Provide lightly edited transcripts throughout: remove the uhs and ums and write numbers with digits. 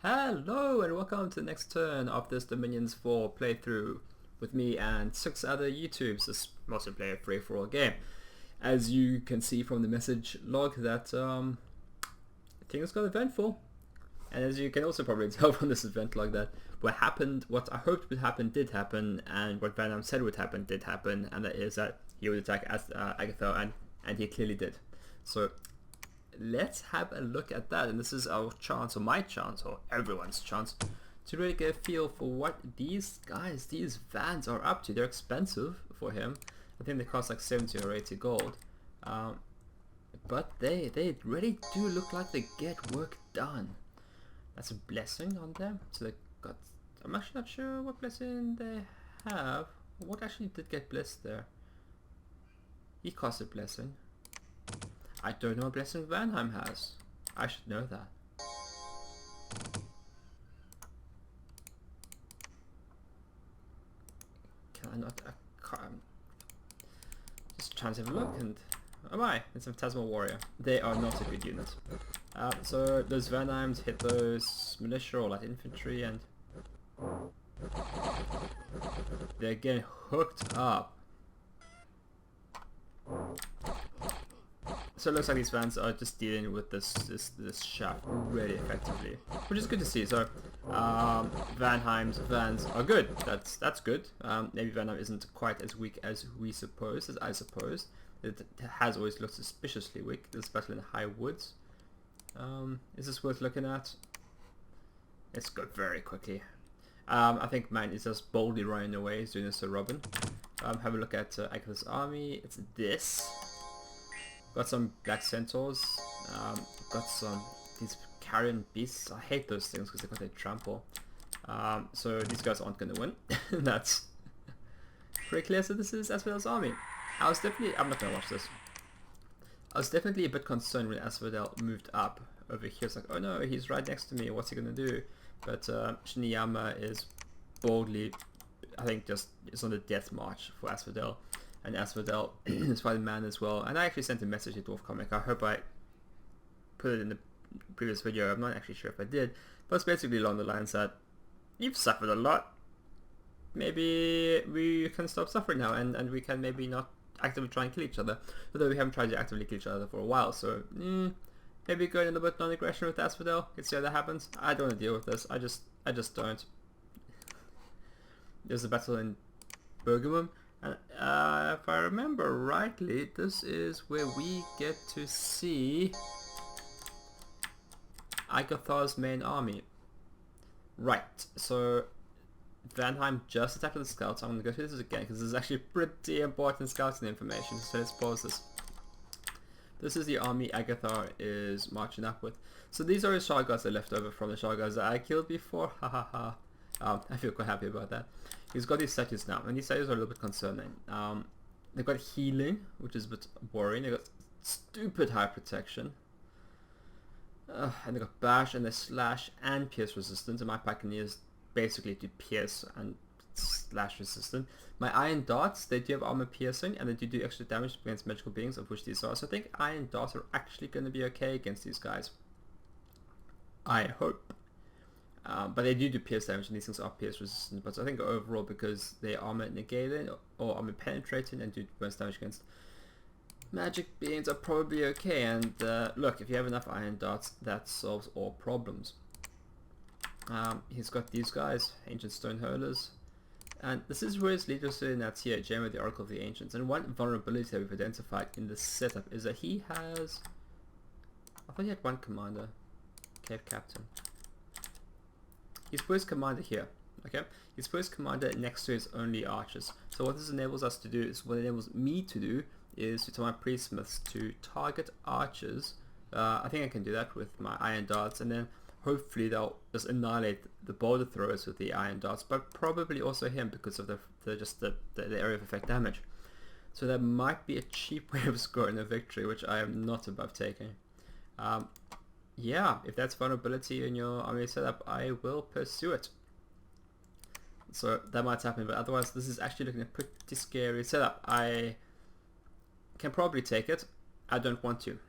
Hello and welcome to the next turn of this Dominions 4 playthrough with me and 6 other YouTubers. This multiplayer free-for-all game. As you can see from the message log that things got eventful, and as you can also probably tell from this event log that what I hoped would happen did happen, and what Van Damme said would happen did happen, and that is that he would attack Agatha, and he clearly did. So let's have a look at that, and this is our chance, or my chance, or everyone's chance, to really get a feel for what these guys, these vans are up to. They're expensive for him. I think they cost like 70 or 80 gold, but they really do look like they get work done. That's a blessing on them. So they got, I'm actually not sure what blessing they have. What actually did get blessed there? He cost a blessing. I don't know what blessing Vanheim has. I should know that. Can I not? I can't. Just trying to have a look, and oh my, it's a Phantasmal Warrior. They are not a good unit. So those Vanheims hit those militia or light infantry, and they're getting hooked up. So it looks like these vans are just dealing with this shaft really effectively, which is good to see. So Vanheim's vans are good. That's good. Maybe Vanheim isn't quite as weak as I suppose. It has always looked suspiciously weak, especially in the high woods. Is this worth looking at? Let's go very quickly. I think man is just boldly running away. He's doing this to Robin. Have a look at Agatha's army. It's this. Got some black centaurs, got some these carrion beasts. I hate those things because they got their trample. So these guys aren't going to win. That's pretty clear. So this is Asphodel's army. I'm not going to watch this. I was definitely a bit concerned when Asphodel moved up over here. It's like, oh no, he's right next to me. What's he going to do? But Shiniyama is boldly, I think, just is on the death march for Asphodel. And Asphodel is fighting man as well. And I actually sent a message to Dwarf Comic. I hope I put it in the previous video. I'm not actually sure if I did. But it's basically along the lines that you've suffered a lot. Maybe we can stop suffering now, and we can maybe not actively try and kill each other. Although we haven't tried to actively kill each other for a while. So maybe go in a little bit non-aggression with Asphodel. Let's see how that happens. I don't want to deal with this. I just don't. There's a battle in Bergamum. If I remember rightly, this is where we get to see Agatha's main army. Right, so Vanheim just attacked the scouts. I'm going to go through this again because this is actually pretty important scouting information, so let's pause this. This is the army Agatha is marching up with. So these are the Shargars that left over from the Shargars that I killed before. Ha ha ha. I feel quite happy about that. He's got these statues now, and these statues are a little bit concerning. They've got healing, which is a bit worrying. They've got stupid high protection. And they've got bash, and they slash and pierce resistant. And my Pioneers basically do pierce and slash resistant. My iron darts, they do have armor piercing, and they do extra damage against magical beings, of which these are. So I think iron darts are actually going to be okay against these guys. I hope. But they do pierce damage, and these things are pierce resistant. But I think overall, because they armor negating or armor penetrating and do bonus damage against magic beings, are probably okay. And look, if you have enough iron darts, that solves all problems. He's got these guys, ancient stone hurlers, and this is where his leaders in that here, Gemma, the Oracle of the Ancients. And one vulnerability that we've identified in this setup is that he has, I thought he had one commander, cave captain. He's put his commander here, okay? He's put his commander next to his only archers. So what this enables us to do is, what it enables me to do is to tell my priestsmiths to target archers. I think I can do that with my iron darts, and then hopefully they'll just annihilate the boulder throwers with the iron darts, but probably also him because of the area of effect damage. So that might be a cheap way of scoring a victory, which I am not above taking. Yeah, if that's vulnerability in your army setup, I will pursue it. So that might happen, but otherwise this is actually looking a pretty scary setup. I can probably take it. I don't want to.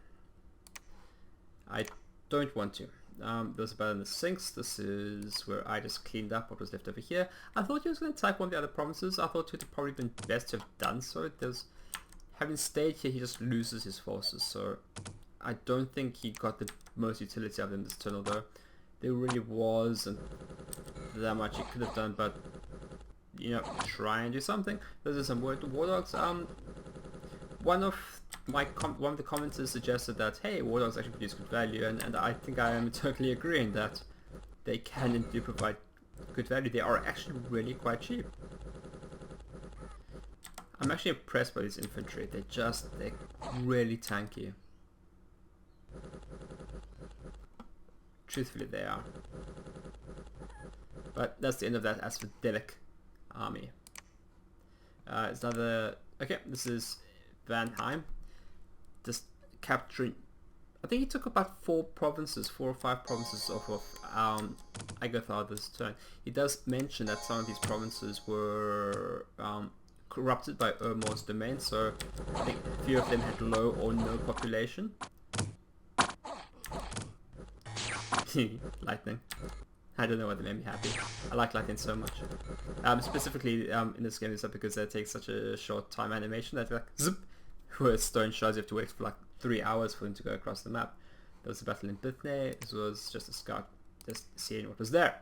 There's a battle in the sinks. This is where I just cleaned up what was left over here. I thought he was going to attack one of the other provinces. I thought it would have probably been best to have done so. Having stayed here, he just loses his forces, so I don't think he got the most utility out of them this turn, although there really wasn't that much he could have done, but, you know, try and do something. There's some word to War Dogs. One of the commenters suggested that, hey, War Dogs actually produce good value, and I think I am totally agreeing that they can and do provide good value. They are actually really quite cheap. I'm actually impressed by these infantry. They're really tanky. Truthfully, they are. But that's the end of that asphodelic army. It's another... Okay, this is Vanheim. Just capturing... I think he took about 4 or 5 provinces off of Agathar this turn. He does mention that some of these provinces were corrupted by Urmor's domain, so I think a few of them had low or no population. Lightning. I don't know why they made me happy. I like lightning so much. Specifically in this game, is that because they take such a short time animation that like zip, where stone shards you have to wait for like 3 hours for them to go across the map. There was a battle in Bithne. This was just a scout, just seeing what was there.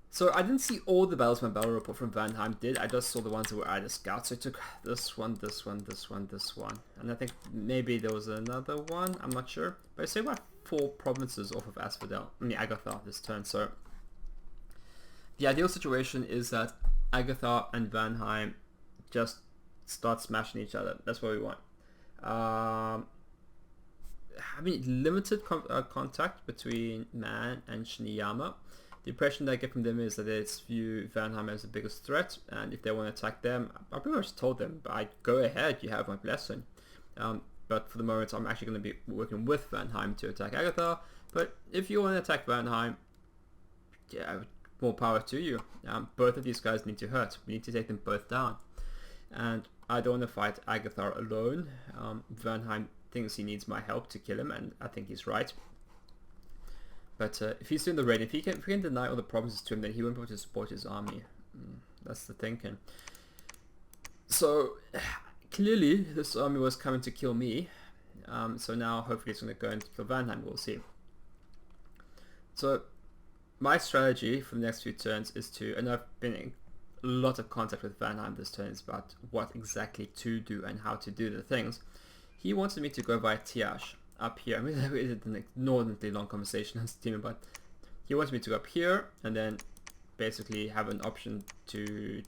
So I didn't see all the battles my battle report from Vanheim did. I just saw the ones that were either scouts. So I took this one, this one, this one, this one, and I think maybe there was another one. I'm not sure, but I say about 4 provinces off of Agathar this turn. So the ideal situation is that Agathar and Vanheim just start smashing each other. That's what we want. Having limited contact between Man and Shiniyama. The impression that I get from them is that they view Vanheim as the biggest threat, and if they want to attack them, I pretty much told them, I go ahead, you have my blessing. But for the moment, I'm actually going to be working with Vanheim to attack Agathar. But if you want to attack Vanheim, yeah, more power to you. Both of these guys need to hurt. We need to take them both down. And I don't want to fight Agathar alone. Vanheim thinks he needs my help to kill him, and I think he's right. But if he's doing the raid, if he can deny all the provinces to him, then he won't be able to support his army. That's the thinking. So clearly this army was coming to kill me. So now hopefully it's going to go and kill Vanheim. We'll see. So my strategy for the next few turns is to, and I've been in a lot of contact with Vanheim this turn, is about what exactly to do and how to do the things. He wanted me to go via Tiash up here. I mean, it's an inordinately long conversation on Steam, but he wants me to go up here and then basically have an option to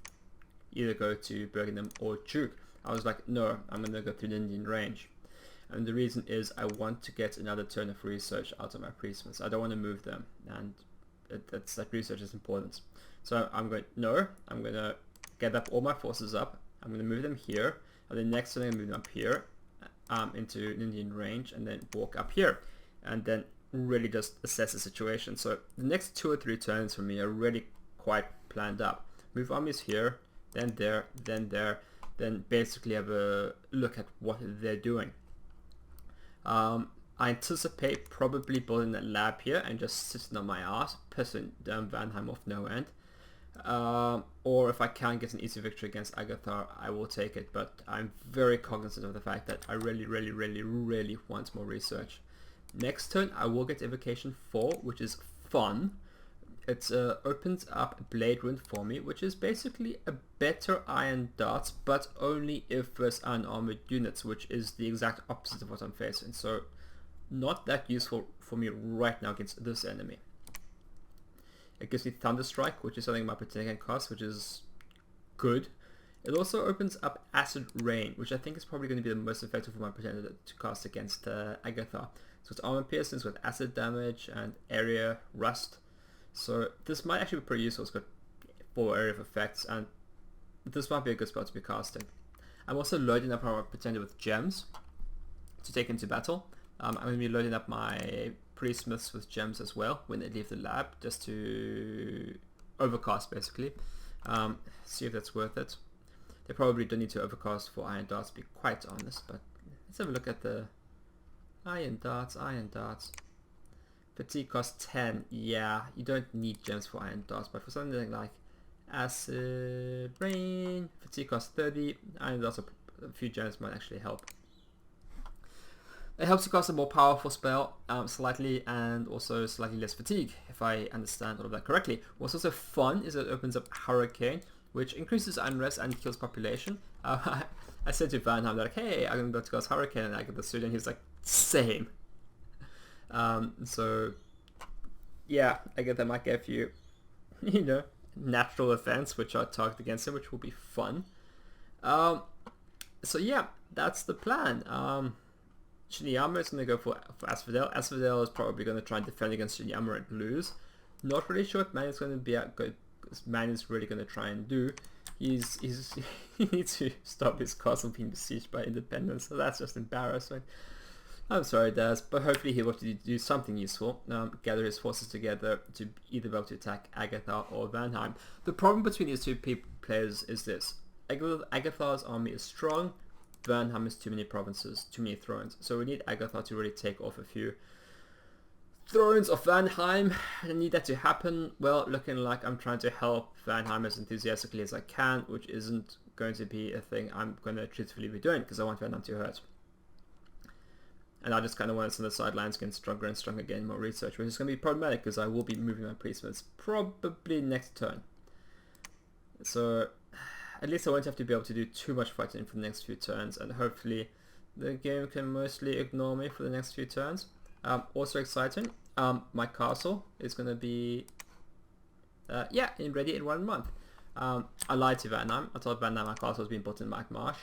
either go to Bergenham or Chuk. I was like, no, I'm going to go through the Indian range. And the reason is I want to get another turn of research out of my priestsmiths. I don't want to move them, and that research is important. So I'm going to get up all my forces up. I'm going to move them here, and then next turn I'm going to move them up here into an Indian range, and then walk up here, and then really just assess the situation. So the next 2 or 3 turns for me are really quite planned up. Move armies here, then there, then basically have a look at what they're doing. I anticipate probably building a lab here and just sitting on my ass, pissing down Vanheim off no end. Or if I can get an easy victory against Agathar, I will take it, but I'm very cognizant of the fact that I really want more research. Next turn I will get Evocation 4, which is fun. It opens up Blade Wind for me, which is basically a better Iron Darts, but only if there's unarmored units, which is the exact opposite of what I'm facing. So not that useful for me right now against this enemy. It gives me Thunderstrike, which is something my pretender can cast, which is good. It also opens up Acid Rain, which I think is probably going to be the most effective for my pretender to cast against Agathar. So it's armor piercings with acid damage and area rust. So this might actually be pretty useful. It's got 4 area of effects, and this might be a good spell to be casting. I'm also loading up my pretender with gems to take into battle. I'm going to be loading up my priestsmiths with gems as well when they leave the lab, just to overcast basically. See if that's worth it. They probably don't need to overcast for Iron Darts, to be quite honest, but let's have a look at the Iron Darts. Fatigue costs 10. Yeah, you don't need gems for iron darts, but for something like acid rain, fatigue costs 30. Iron darts, a few gems might actually help. It helps you cast a more powerful spell slightly, and also slightly less fatigue, if I understand all of that correctly. What's also fun is it opens up Hurricane, which increases unrest and kills population. I said to Van, I'm like, hey, I'm going to go to cast Hurricane, and I get the suit, and he's like, same. So, yeah, I guess that might give you, you know, natural events which are targeted against him, which will be fun. So yeah, that's the plan. Shinyama is going to go for Asphodel. Asphodel is probably going to try and defend against Shinyama and lose. Not really sure what Man is going to be good. Man is really going to try and do. He needs to stop his castle being besieged by independents. So that's just embarrassing. I'm sorry, Daz, but hopefully he'll be able to do something useful. Gather his forces together to either be able to attack Agatha or Vanheim. The problem between these two players is this: Agatha's army is strong. Vanheim has too many provinces, too many thrones. So we need Agatha to really take off a few thrones of Vanheim. I need that to happen. Well, looking like I'm trying to help Vanheim as enthusiastically as I can, which isn't going to be a thing I'm going to truthfully be doing, because I want Vanheim to hurt. And I just kind of want us on the sidelines getting stronger and stronger, getting more research, which is going to be problematic because I will be moving my priestments probably next turn. So at least I won't have to be able to do too much fighting for the next few turns, and hopefully the game can mostly ignore me for the next few turns. Also exciting, my castle is going to be ready in 1 month. I lied to Vanheim. I told Vanheim my castle was being built in Mike Marsh.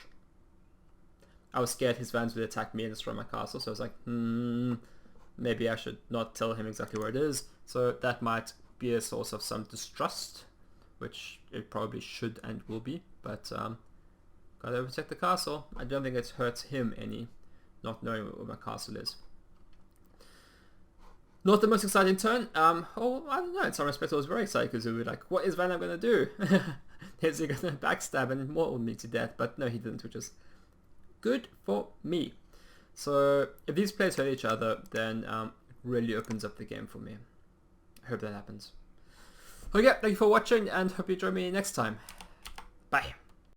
I was scared his vans would attack me and destroy my castle, so I was like, maybe I should not tell him exactly where it is. So that might be a source of some distrust, which it probably should and will be, but gotta protect the castle. I don't think it hurts him any, not knowing where my castle is. Not the most exciting turn. I don't know, in some respects I was very excited because we were like, what is Vanheim gonna do? Is he gonna backstab and mortal me to death? But no, he didn't, which is good for me. So if these players hurt each other, then it really opens up the game for me. I hope that happens. Okay, thank you for watching and hope you join me next time. Bye.